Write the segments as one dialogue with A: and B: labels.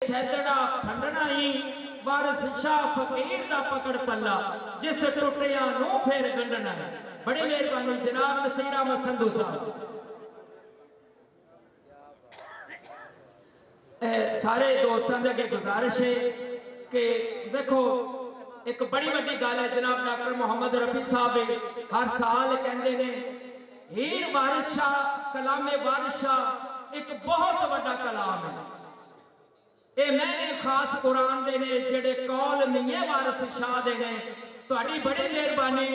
A: सैदड़ा फंडना ही वारिस शाह फकीर दा पकड़ पल्ला जिस टुटिया नूं फिर गंढना है। बड़ी मेहरबानी जनाब नसीर अहमद संधू साहब। सारे दोस्तों के अगे गुजारिश है कि देखो एक बड़ी वड्डी गल है जनाब डॉक्टर मोहम्मद रफी साहब हर साल कहते हैं हीर वारिस शाह कलामे वारिस शाह एक बहुत बड़ा कलाम है। ये मैंने खास कुरान दे ने जेड़े कौल मियां वारिस शाह दे ने तुहाडी बड़ी मेहरबानी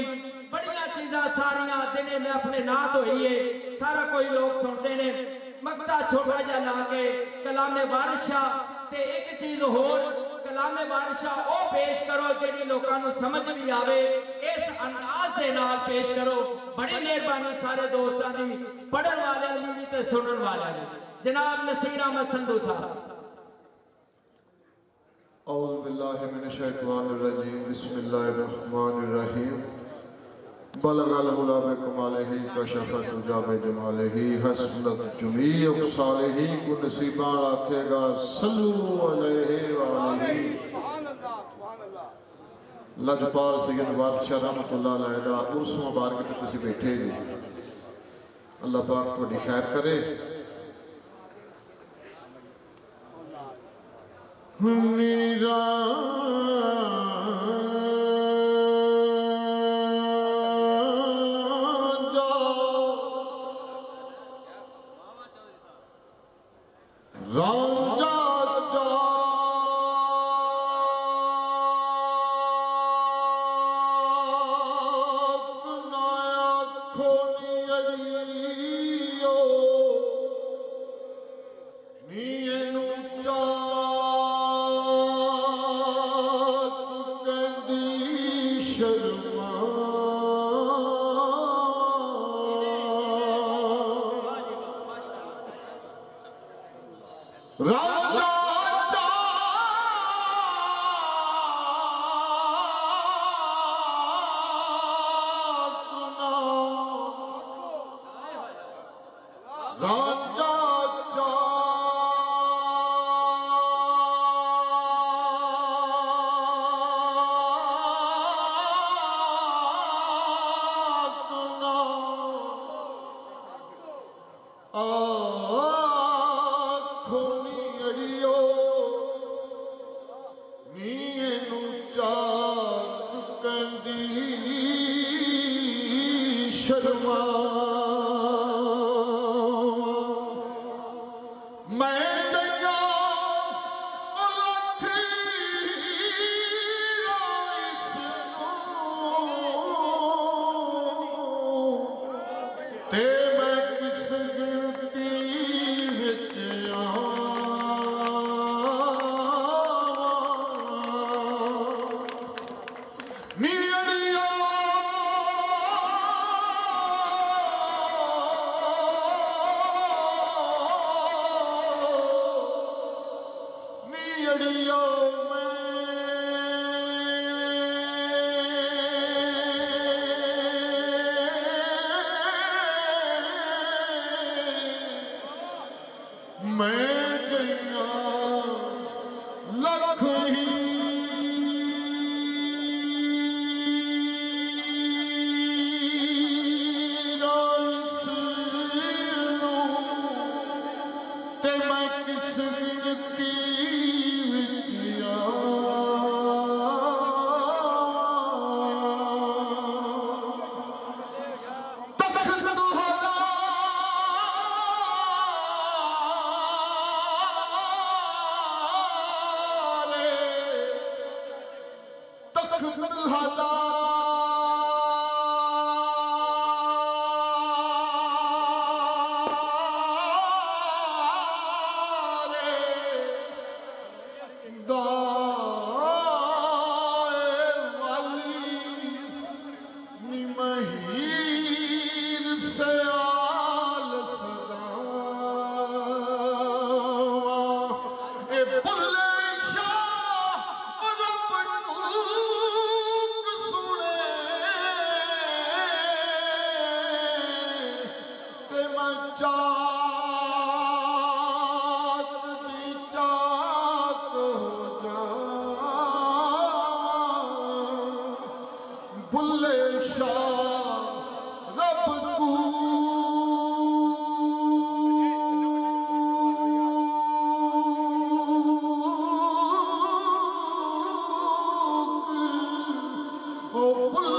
A: बड़िया चीज़ां सारिया दिने मैं अपने नात होई है सारा कोई लोग सुनते ने मकता छोटा जा ला के कलामे वारिस शाह ते एक चीज़ होर कलामे वारिस शाह ओ पेश करो जेड़ी लोकां नूं समझ भी आवे इस अंदाज दे नाल पेश करो। बड़ी मेहरबानी सारे दोस्तां दी पढ़न वालियां दी भी ते सुनन वालियां दी। जनाब नसीर अहमद संधू साहब।
B: औज़ु बिल्लाहि मिनश शैतानिर रजीम बिस्मिल्लाहिर्रहमानिर्रहीम बलगल हुला बिकमालिही कशफत दुजा बिजमालिही हसनत जमीअ सालिही को नसीबा आखेगा सल्लू अलैहि व आलिही। लजपाल सैयद वारिस शाह रहमतुल्लाह अलैह दा उर्स मुबारक ते तुसीं बैठे जी। अल्लाह पाक तुहाडी खैर करे। मीरा राजा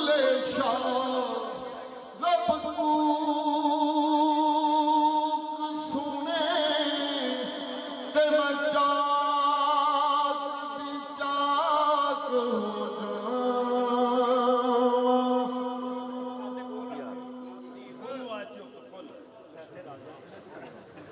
B: बुल्ले शाह लब